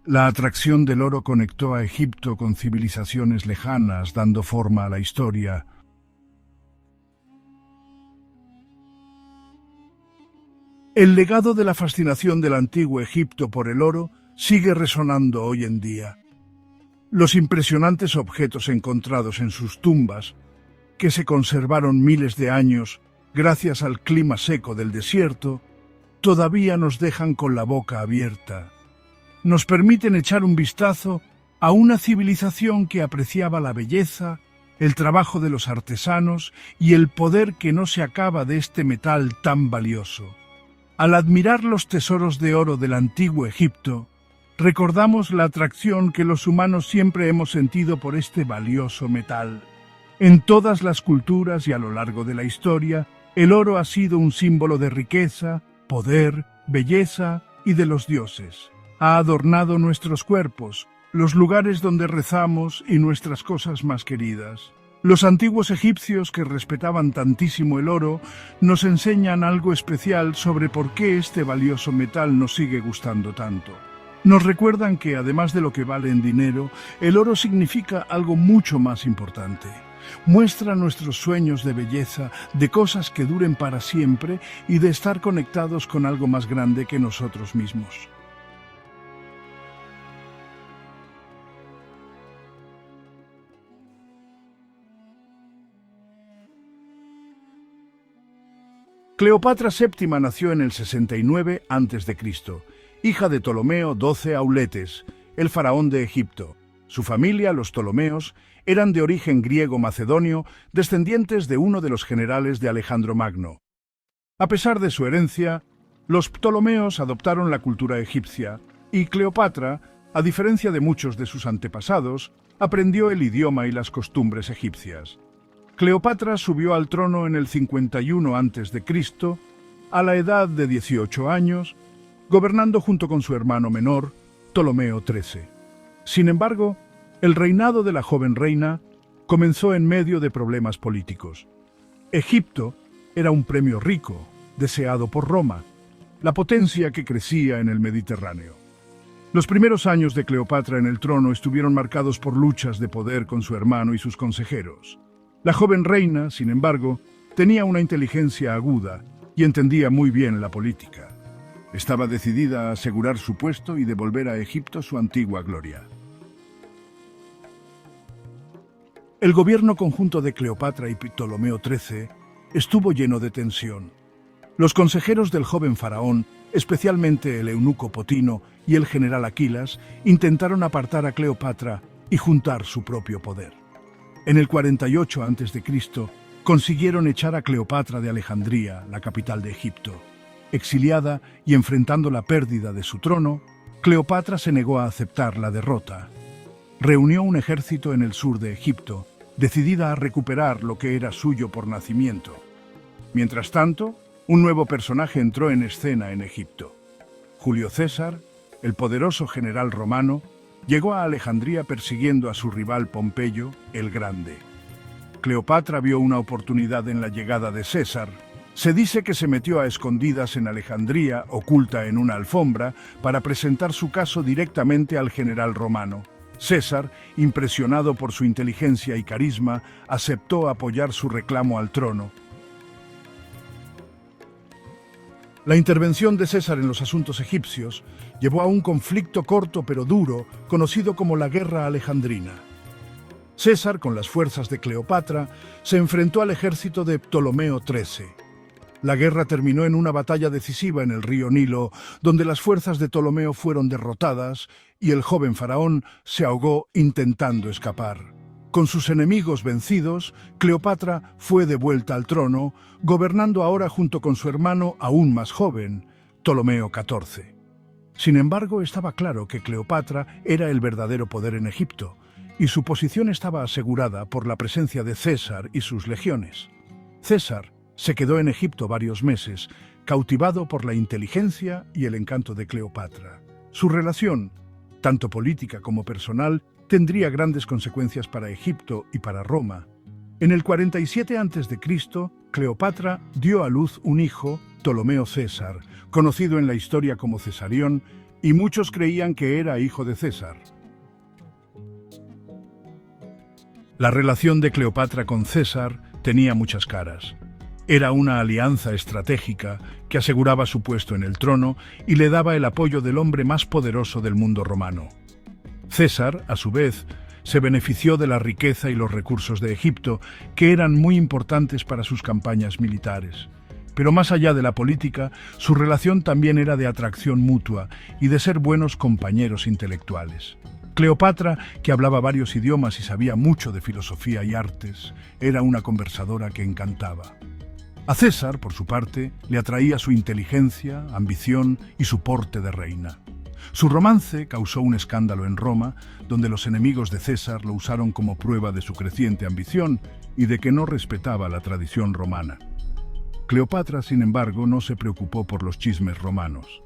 La atracción del oro conectó a Egipto con civilizaciones lejanas, dando forma a la historia. El legado de la fascinación del antiguo Egipto por el oro sigue resonando hoy en día. Los impresionantes objetos encontrados en sus tumbas, que se conservaron miles de años gracias al clima seco del desierto, todavía nos dejan con la boca abierta. Nos permiten echar un vistazo a una civilización que apreciaba la belleza, el trabajo de los artesanos y el poder que no se acaba de este metal tan valioso. Al admirar los tesoros de oro del antiguo Egipto, recordamos la atracción que los humanos siempre hemos sentido por este valioso metal. En todas las culturas y a lo largo de la historia, el oro ha sido un símbolo de riqueza, poder, belleza y de los dioses. Ha adornado nuestros cuerpos, los lugares donde rezamos y nuestras cosas más queridas. Los antiguos egipcios, que respetaban tantísimo el oro, nos enseñan algo especial sobre por qué este valioso metal nos sigue gustando tanto. Nos recuerdan que, además de lo que vale en dinero, el oro significa algo mucho más importante. Muestra nuestros sueños de belleza, de cosas que duren para siempre y de estar conectados con algo más grande que nosotros mismos. Cleopatra VII nació en el 69 a.C., hija de Ptolomeo XII Auletes, el faraón de Egipto. Su familia, los Ptolomeos, eran de origen griego-macedonio, descendientes de uno de los generales de Alejandro Magno. A pesar de su herencia, los Ptolomeos adoptaron la cultura egipcia y Cleopatra, a diferencia de muchos de sus antepasados, aprendió el idioma y las costumbres egipcias. Cleopatra subió al trono en el 51 a.C., a la edad de 18 años, gobernando junto con su hermano menor, Ptolomeo XIII. Sin embargo, el reinado de la joven reina comenzó en medio de problemas políticos. Egipto era un premio rico, deseado por Roma, la potencia que crecía en el Mediterráneo. Los primeros años de Cleopatra en el trono estuvieron marcados por luchas de poder con su hermano y sus consejeros. La joven reina, sin embargo, tenía una inteligencia aguda y entendía muy bien la política. Estaba decidida a asegurar su puesto y devolver a Egipto su antigua gloria. El gobierno conjunto de Cleopatra y Ptolomeo XIII estuvo lleno de tensión. Los consejeros del joven faraón, especialmente el eunuco Potino y el general Aquilas, intentaron apartar a Cleopatra y juntar su propio poder. En el 48 a.C., consiguieron echar a Cleopatra de Alejandría, la capital de Egipto. Exiliada y enfrentando la pérdida de su trono, Cleopatra se negó a aceptar la derrota. Reunió un ejército en el sur de Egipto, decidida a recuperar lo que era suyo por nacimiento. Mientras tanto, un nuevo personaje entró en escena en Egipto. Julio César, el poderoso general romano, llegó a Alejandría persiguiendo a su rival Pompeyo el Grande. Cleopatra vio una oportunidad en la llegada de César. Se dice que se metió a escondidas en Alejandría, oculta en una alfombra, para presentar su caso directamente al general romano. César, impresionado por su inteligencia y carisma, aceptó apoyar su reclamo al trono. La intervención de César en los asuntos egipcios llevó a un conflicto corto pero duro, conocido como la Guerra Alejandrina. César, con las fuerzas de Cleopatra, se enfrentó al ejército de Ptolomeo XIII. La guerra terminó en una batalla decisiva en el río Nilo, donde las fuerzas de Ptolomeo fueron derrotadas y el joven faraón se ahogó intentando escapar. Con sus enemigos vencidos, Cleopatra fue de vuelta al trono, gobernando ahora junto con su hermano aún más joven, Ptolomeo XIV. Sin embargo, estaba claro que Cleopatra era el verdadero poder en Egipto, y su posición estaba asegurada por la presencia de César y sus legiones. César se quedó en Egipto varios meses, cautivado por la inteligencia y el encanto de Cleopatra. Su relación, tanto política como personal, tendría grandes consecuencias para Egipto y para Roma. En el 47 a.C., Cleopatra dio a luz un hijo, Ptolomeo César, conocido en la historia como Cesarión, y muchos creían que era hijo de César. La relación de Cleopatra con César tenía muchas caras. Era una alianza estratégica que aseguraba su puesto en el trono y le daba el apoyo del hombre más poderoso del mundo romano. César, a su vez, se benefició de la riqueza y los recursos de Egipto, que eran muy importantes para sus campañas militares. Pero más allá de la política, su relación también era de atracción mutua y de ser buenos compañeros intelectuales. Cleopatra, que hablaba varios idiomas y sabía mucho de filosofía y artes, era una conversadora que encantaba. A César, por su parte, le atraía su inteligencia, ambición y su porte de reina. Su romance causó un escándalo en Roma, donde los enemigos de César lo usaron como prueba de su creciente ambición y de que no respetaba la tradición romana. Cleopatra, sin embargo, no se preocupó por los chismes romanos.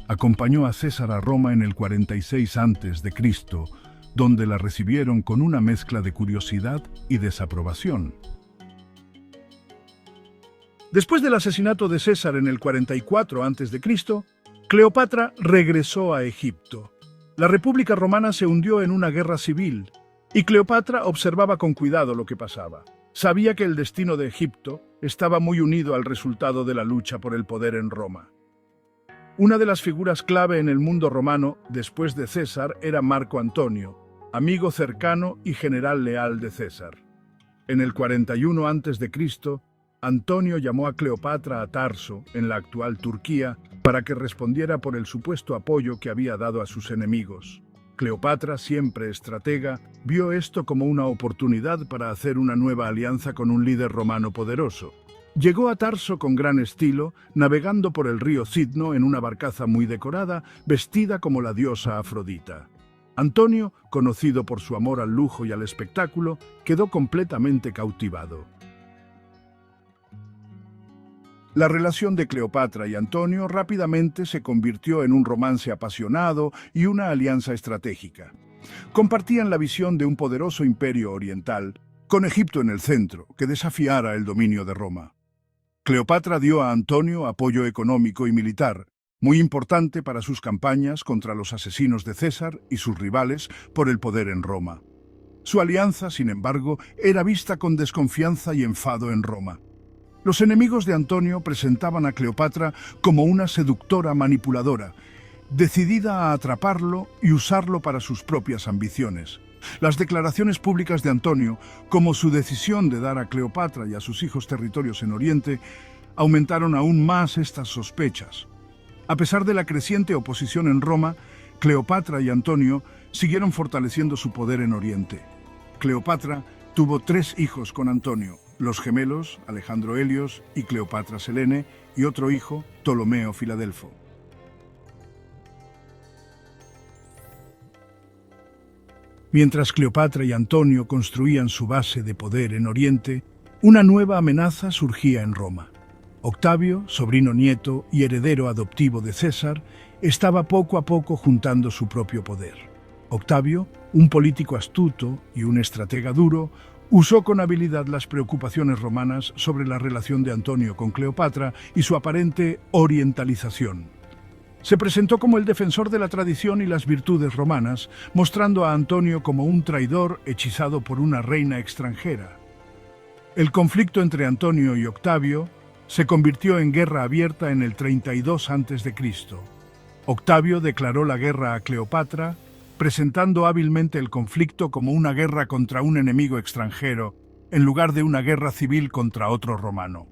Acompañó a César a Roma en el 46 a.C., donde la recibieron con una mezcla de curiosidad y desaprobación. Después del asesinato de César en el 44 a.C., Cleopatra regresó a Egipto. La República Romana se hundió en una guerra civil y Cleopatra observaba con cuidado lo que pasaba. Sabía que el destino de Egipto estaba muy unido al resultado de la lucha por el poder en Roma. Una de las figuras clave en el mundo romano después de César era Marco Antonio, amigo cercano y general leal de César. En el 41 a.C., Antonio llamó a Cleopatra a Tarso, en la actual Turquía, para que respondiera por el supuesto apoyo que había dado a sus enemigos. Cleopatra, siempre estratega, vio esto como una oportunidad para hacer una nueva alianza con un líder romano poderoso. Llegó a Tarso con gran estilo, navegando por el río Cidno en una barcaza muy decorada, vestida como la diosa Afrodita. Antonio, conocido por su amor al lujo y al espectáculo, quedó completamente cautivado. La relación de Cleopatra y Antonio rápidamente se convirtió en un romance apasionado y una alianza estratégica. Compartían la visión de un poderoso imperio oriental, con Egipto en el centro, que desafiara el dominio de Roma. Cleopatra dio a Antonio apoyo económico y militar, muy importante para sus campañas contra los asesinos de César y sus rivales por el poder en Roma. Su alianza, sin embargo, era vista con desconfianza y enfado en Roma. Los enemigos de Antonio presentaban a Cleopatra como una seductora manipuladora, decidida a atraparlo y usarlo para sus propias ambiciones. Las declaraciones públicas de Antonio, como su decisión de dar a Cleopatra y a sus hijos territorios en Oriente, aumentaron aún más estas sospechas. A pesar de la creciente oposición en Roma, Cleopatra y Antonio siguieron fortaleciendo su poder en Oriente. Cleopatra Tuvo 3 hijos con Antonio, los gemelos Alejandro Helios y Cleopatra Selene, y otro hijo, Ptolomeo Filadelfo. Mientras Cleopatra y Antonio construían su base de poder en Oriente, una nueva amenaza surgía en Roma. Octavio, sobrino nieto y heredero adoptivo de César, estaba poco a poco juntando su propio poder. Octavio, un político astuto y un estratega duro, usó con habilidad las preocupaciones romanas sobre la relación de Antonio con Cleopatra y su aparente orientalización. Se presentó como el defensor de la tradición y las virtudes romanas, mostrando a Antonio como un traidor hechizado por una reina extranjera. El conflicto entre Antonio y Octavio se convirtió en guerra abierta en el 32 a.C. Octavio declaró la guerra a Cleopatra, presentando hábilmente el conflicto como una guerra contra un enemigo extranjero, en lugar de una guerra civil contra otro romano.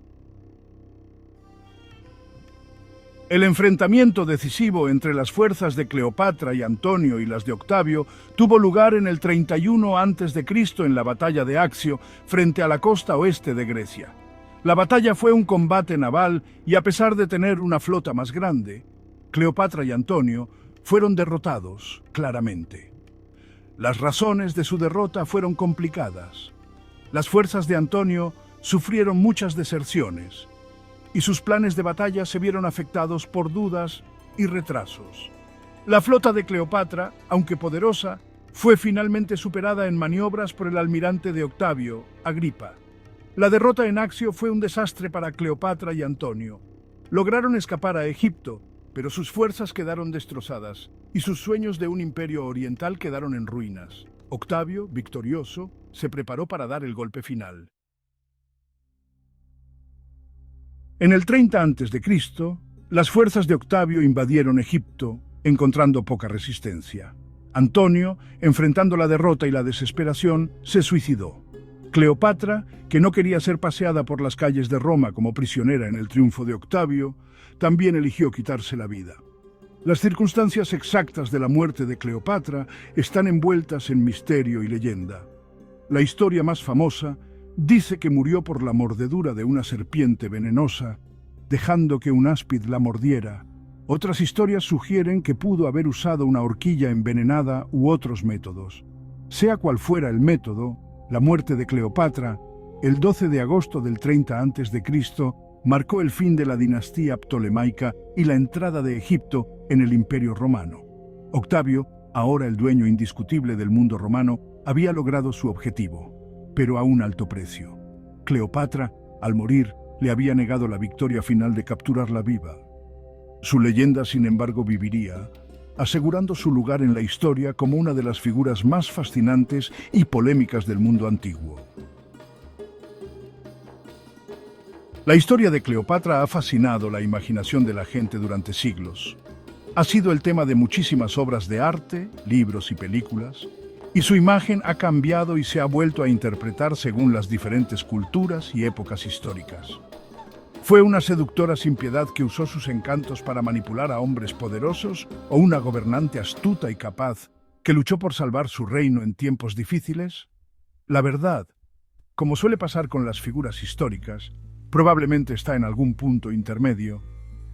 El enfrentamiento decisivo entre las fuerzas de Cleopatra y Antonio y las de Octavio tuvo lugar en el 31 a.C. en la batalla de Accio, frente a la costa oeste de Grecia. La batalla fue un combate naval y, a pesar de tener una flota más grande, Cleopatra y Antonio fueron derrotados claramente. Las razones de su derrota fueron complicadas. Las fuerzas de Antonio sufrieron muchas deserciones, y sus planes de batalla se vieron afectados por dudas y retrasos. La flota de Cleopatra, aunque poderosa, fue finalmente superada en maniobras por el almirante de Octavio, Agripa. La derrota en Accio fue un desastre para Cleopatra y Antonio. Lograron escapar a Egipto, pero sus fuerzas quedaron destrozadas y sus sueños de un imperio oriental quedaron en ruinas. Octavio, victorioso, se preparó para dar el golpe final. En el 30 a.C., las fuerzas de Octavio invadieron Egipto, encontrando poca resistencia. Antonio, enfrentando la derrota y la desesperación, se suicidó. Cleopatra, que no quería ser paseada por las calles de Roma como prisionera en el triunfo de Octavio, también eligió quitarse la vida. Las circunstancias exactas de la muerte de Cleopatra están envueltas en misterio y leyenda. La historia más famosa dice que murió por la mordedura de una serpiente venenosa, dejando que un áspid la mordiera. Otras historias sugieren que pudo haber usado una horquilla envenenada u otros métodos. Sea cual fuera el método, la muerte de Cleopatra, el 12 de agosto del 30 a.C., marcó el fin de la dinastía ptolemaica y la entrada de Egipto en el Imperio Romano. Octavio, ahora el dueño indiscutible del mundo romano, había logrado su objetivo, pero a un alto precio. Cleopatra, al morir, le había negado la victoria final de capturarla viva. Su leyenda, sin embargo, viviría, asegurando su lugar en la historia como una de las figuras más fascinantes y polémicas del mundo antiguo. La historia de Cleopatra ha fascinado la imaginación de la gente durante siglos. Ha sido el tema de muchísimas obras de arte, libros y películas, y su imagen ha cambiado y se ha vuelto a interpretar según las diferentes culturas y épocas históricas. ¿Fue una seductora sin piedad que usó sus encantos para manipular a hombres poderosos o una gobernante astuta y capaz que luchó por salvar su reino en tiempos difíciles? La verdad, como suele pasar con las figuras históricas, probablemente está en algún punto intermedio.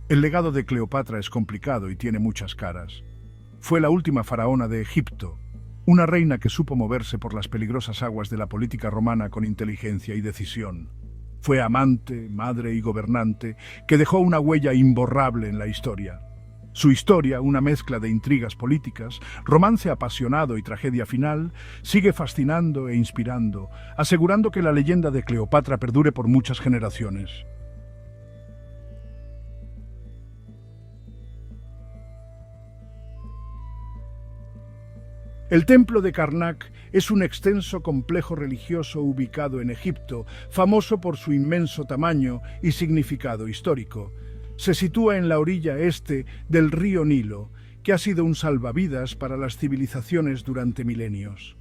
El legado de Cleopatra es complicado y tiene muchas caras. Fue la última faraona de Egipto, una reina que supo moverse por las peligrosas aguas de la política romana con inteligencia y decisión. Fue amante, madre y gobernante que dejó una huella imborrable en la historia. Su historia, una mezcla de intrigas políticas, romance apasionado y tragedia final, sigue fascinando e inspirando, asegurando que la leyenda de Cleopatra perdure por muchas generaciones. El templo de Karnak es un extenso complejo religioso ubicado en Egipto, famoso por su inmenso tamaño y significado histórico. Se sitúa en la orilla este del río Nilo, que ha sido un salvavidas para las civilizaciones durante milenios.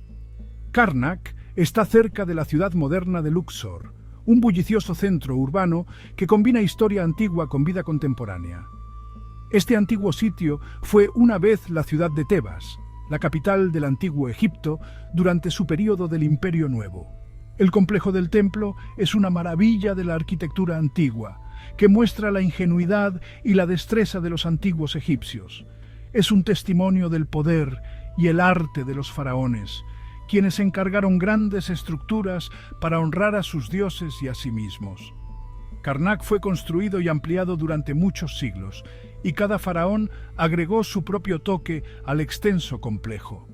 Karnak está cerca de la ciudad moderna de Luxor, un bullicioso centro urbano que combina historia antigua con vida contemporánea. Este antiguo sitio fue una vez la ciudad de Tebas, la capital del antiguo Egipto durante su período del Imperio Nuevo. El complejo del templo es una maravilla de la arquitectura antigua, que muestra la ingenuidad y la destreza de los antiguos egipcios. Es un testimonio del poder y el arte de los faraones, quienes encargaron grandes estructuras para honrar a sus dioses y a sí mismos. Karnak fue construido y ampliado durante muchos siglos, y cada faraón agregó su propio toque al extenso complejo.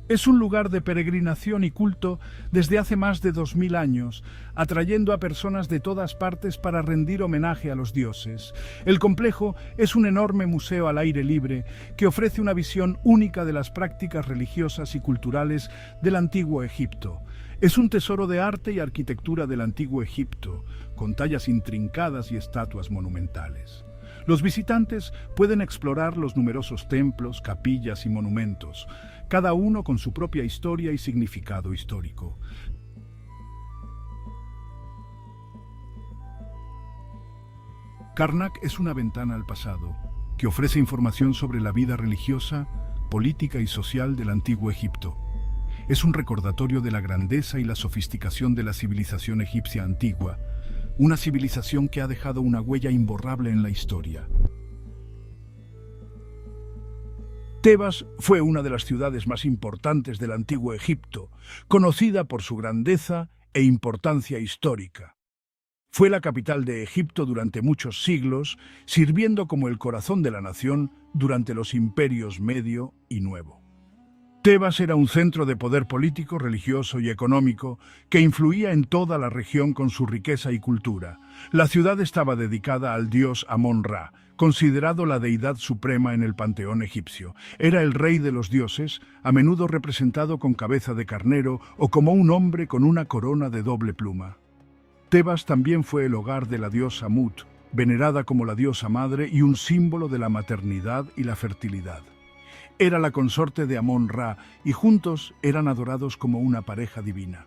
Es un lugar de peregrinación y culto desde hace más de 2000 años, atrayendo a personas de todas partes para rendir homenaje a los dioses. El complejo es un enorme museo al aire libre que ofrece una visión única de las prácticas religiosas y culturales del antiguo Egipto. Es un tesoro de arte y arquitectura del antiguo Egipto, con tallas intrincadas y estatuas monumentales. Los visitantes pueden explorar los numerosos templos, capillas y monumentos, cada uno con su propia historia y significado histórico. Karnak es una ventana al pasado, que ofrece información sobre la vida religiosa, política y social del antiguo Egipto. Es un recordatorio de la grandeza y la sofisticación de la civilización egipcia antigua, una civilización que ha dejado una huella imborrable en la historia. Tebas fue una de las ciudades más importantes del antiguo Egipto, conocida por su grandeza e importancia histórica. Fue la capital de Egipto durante muchos siglos, sirviendo como el corazón de la nación durante los imperios Medio y Nuevo. Tebas era un centro de poder político, religioso y económico que influía en toda la región con su riqueza y cultura. La ciudad estaba dedicada al dios Amón-Ra, considerado la deidad suprema en el panteón egipcio. Era el rey de los dioses, a menudo representado con cabeza de carnero o como un hombre con una corona de doble pluma. Tebas también fue el hogar de la diosa Mut, venerada como la diosa madre y un símbolo de la maternidad y la fertilidad. Era la consorte de Amón-Ra y juntos eran adorados como una pareja divina.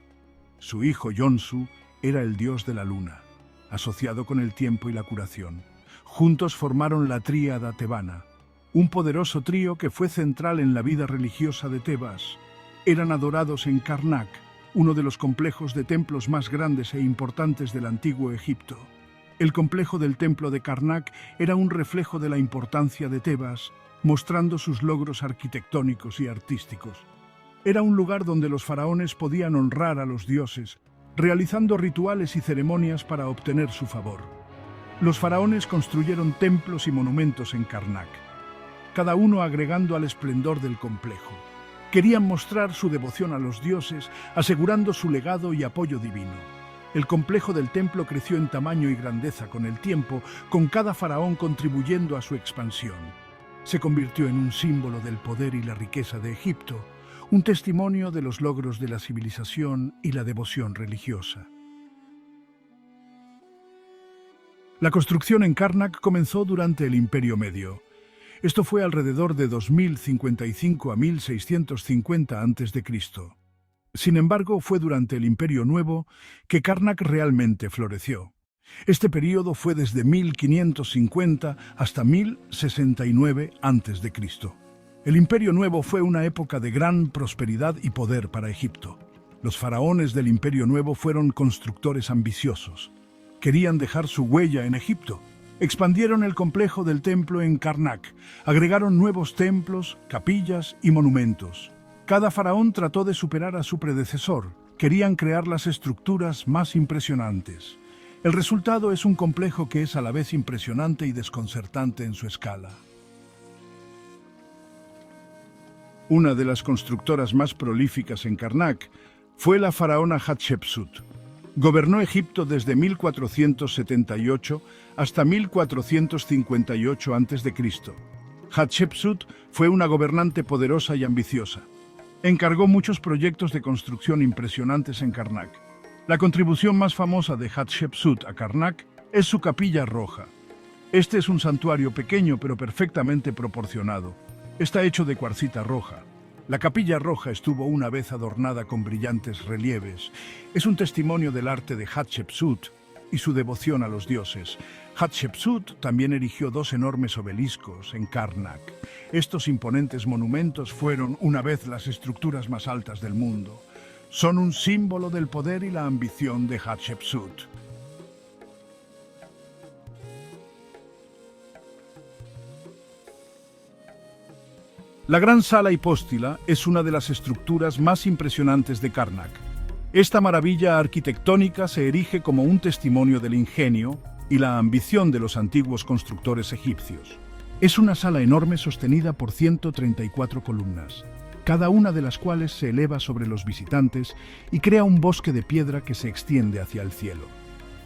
Su hijo Yonsu era el dios de la luna, asociado con el tiempo y la curación. Juntos formaron la tríada tebana, un poderoso trío que fue central en la vida religiosa de Tebas. Eran adorados en Karnak, uno de los complejos de templos más grandes e importantes del antiguo Egipto. El complejo del templo de Karnak era un reflejo de la importancia de Tebas, mostrando sus logros arquitectónicos y artísticos. Era un lugar donde los faraones podían honrar a los dioses, realizando rituales y ceremonias para obtener su favor. Los faraones construyeron templos y monumentos en Karnak, cada uno agregando al esplendor del complejo. Querían mostrar su devoción a los dioses, asegurando su legado y apoyo divino. El complejo del templo creció en tamaño y grandeza con el tiempo, con cada faraón contribuyendo a su expansión. Se convirtió en un símbolo del poder y la riqueza de Egipto, un testimonio de los logros de la civilización y la devoción religiosa. La construcción en Karnak comenzó durante el Imperio Medio. Esto fue alrededor de 2055 a 1650 a.C. Sin embargo, fue durante el Imperio Nuevo que Karnak realmente floreció. Este período fue desde 1550 hasta 1069 a.C. El Imperio Nuevo fue una época de gran prosperidad y poder para Egipto. Los faraones del Imperio Nuevo fueron constructores ambiciosos. Querían dejar su huella en Egipto. Expandieron el complejo del templo en Karnak, agregaron nuevos templos, capillas y monumentos. Cada faraón trató de superar a su predecesor. Querían crear las estructuras más impresionantes. El resultado es un complejo que es a la vez impresionante y desconcertante en su escala. Una de las constructoras más prolíficas en Karnak fue la faraona Hatshepsut. Gobernó Egipto desde 1478 hasta 1458 a.C. Hatshepsut fue una gobernante poderosa y ambiciosa. Encargó muchos proyectos de construcción impresionantes en Karnak. La contribución más famosa de Hatshepsut a Karnak es su capilla roja. Este es un santuario pequeño pero perfectamente proporcionado. Está hecho de cuarcita roja. La capilla roja estuvo una vez adornada con brillantes relieves. Es un testimonio del arte de Hatshepsut y su devoción a los dioses. Hatshepsut también erigió 2 enormes obeliscos en Karnak. Estos imponentes monumentos fueron una vez las estructuras más altas del mundo. Son un símbolo del poder y la ambición de Hatshepsut. La gran sala hipóstila es una de las estructuras más impresionantes de Karnak. Esta maravilla arquitectónica se erige como un testimonio del ingenio y la ambición de los antiguos constructores egipcios. Es una sala enorme sostenida por 134 columnas, cada una de las cuales se eleva sobre los visitantes y crea un bosque de piedra que se extiende hacia el cielo.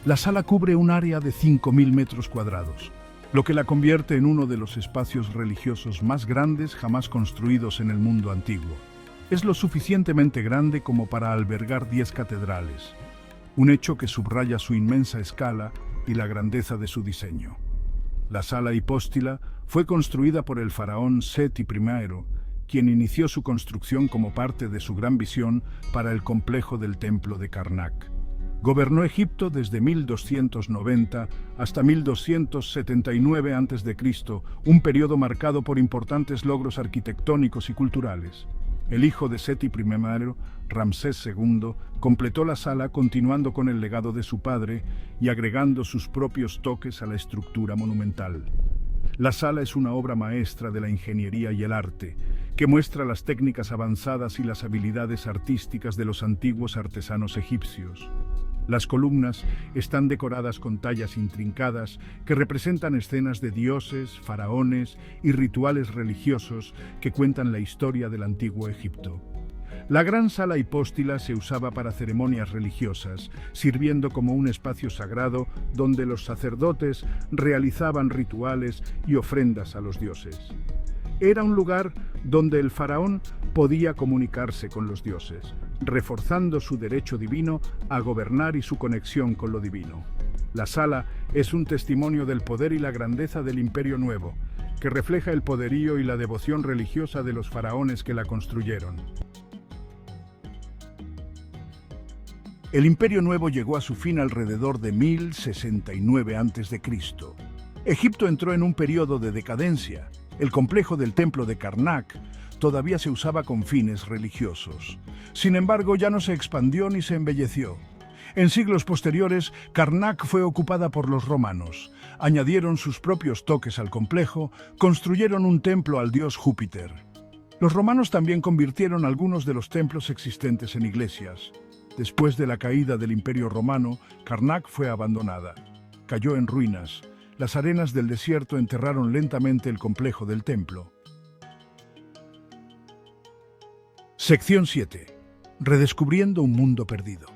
La sala cubre un área de 5.000 metros cuadrados, lo que la convierte en uno de los espacios religiosos más grandes jamás construidos en el mundo antiguo. Es lo suficientemente grande como para albergar 10 catedrales, un hecho que subraya su inmensa escala y la grandeza de su diseño. La sala hipóstila fue construida por el faraón Seti I, quien inició su construcción como parte de su gran visión para el complejo del templo de Karnak. Gobernó Egipto desde 1290 hasta 1279 a.C., un periodo marcado por importantes logros arquitectónicos y culturales. El hijo de Seti I, Ramsés II, completó la sala continuando con el legado de su padre y agregando sus propios toques a la estructura monumental. La sala es una obra maestra de la ingeniería y el arte, que muestra las técnicas avanzadas y las habilidades artísticas de los antiguos artesanos egipcios. Las columnas están decoradas con tallas intrincadas que representan escenas de dioses, faraones y rituales religiosos que cuentan la historia del antiguo Egipto. La gran sala hipóstila se usaba para ceremonias religiosas, sirviendo como un espacio sagrado donde los sacerdotes realizaban rituales y ofrendas a los dioses. Era un lugar donde el faraón podía comunicarse con los dioses, reforzando su derecho divino a gobernar y su conexión con lo divino. La sala es un testimonio del poder y la grandeza del Imperio Nuevo, que refleja el poderío y la devoción religiosa de los faraones que la construyeron. El Imperio Nuevo llegó a su fin alrededor de 1069 a.C. Egipto entró en un periodo de decadencia. El complejo del templo de Karnak todavía se usaba con fines religiosos. Sin embargo, ya no se expandió ni se embelleció. En siglos posteriores, Karnak fue ocupada por los romanos. Añadieron sus propios toques al complejo, construyeron un templo al dios Júpiter. Los romanos también convirtieron algunos de los templos existentes en iglesias. Después de la caída del Imperio Romano, Karnak fue abandonada. Cayó en ruinas. Las arenas del desierto enterraron lentamente el complejo del templo. Sección 7. Redescubriendo un mundo perdido.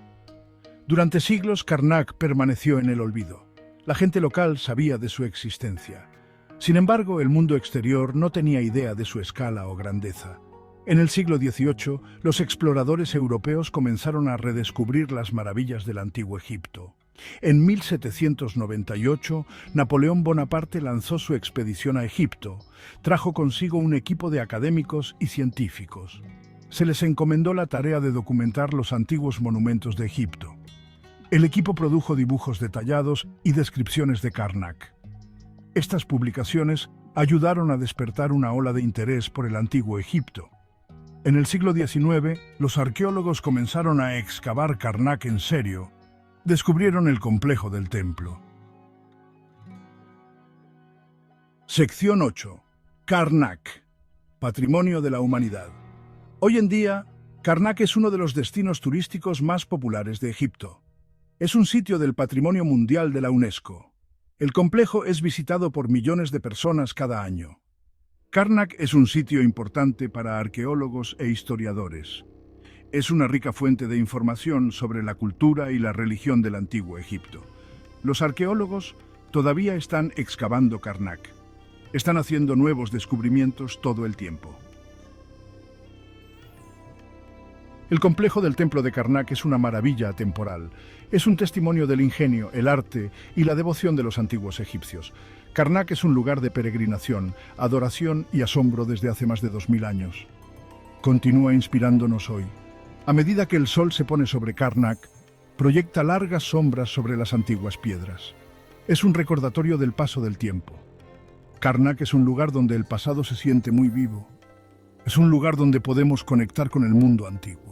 Durante siglos, Karnak permaneció en el olvido. La gente local sabía de su existencia. Sin embargo, el mundo exterior no tenía idea de su escala o grandeza. En el siglo XVIII, los exploradores europeos comenzaron a redescubrir las maravillas del antiguo Egipto. En 1798, Napoleón Bonaparte lanzó su expedición a Egipto. Trajo consigo un equipo de académicos y científicos. Se les encomendó la tarea de documentar los antiguos monumentos de Egipto. El equipo produjo dibujos detallados y descripciones de Karnak. Estas publicaciones ayudaron a despertar una ola de interés por el antiguo Egipto. En el siglo XIX, los arqueólogos comenzaron a excavar Karnak en serio. Descubrieron el complejo del templo. Sección 8. Karnak. Patrimonio de la humanidad. Hoy en día, Karnak es uno de los destinos turísticos más populares de Egipto. Es un sitio del Patrimonio Mundial de la UNESCO. El complejo es visitado por millones de personas cada año. Karnak es un sitio importante para arqueólogos e historiadores. Es una rica fuente de información sobre la cultura y la religión del antiguo Egipto. Los arqueólogos todavía están excavando Karnak. Están haciendo nuevos descubrimientos todo el tiempo. El complejo del templo de Karnak es una maravilla atemporal. Es un testimonio del ingenio, el arte y la devoción de los antiguos egipcios. Karnak es un lugar de peregrinación, adoración y asombro desde hace más de 2000 años. Continúa inspirándonos hoy. A medida que el sol se pone sobre Karnak, proyecta largas sombras sobre las antiguas piedras. Es un recordatorio del paso del tiempo. Karnak es un lugar donde el pasado se siente muy vivo. Es un lugar donde podemos conectar con el mundo antiguo.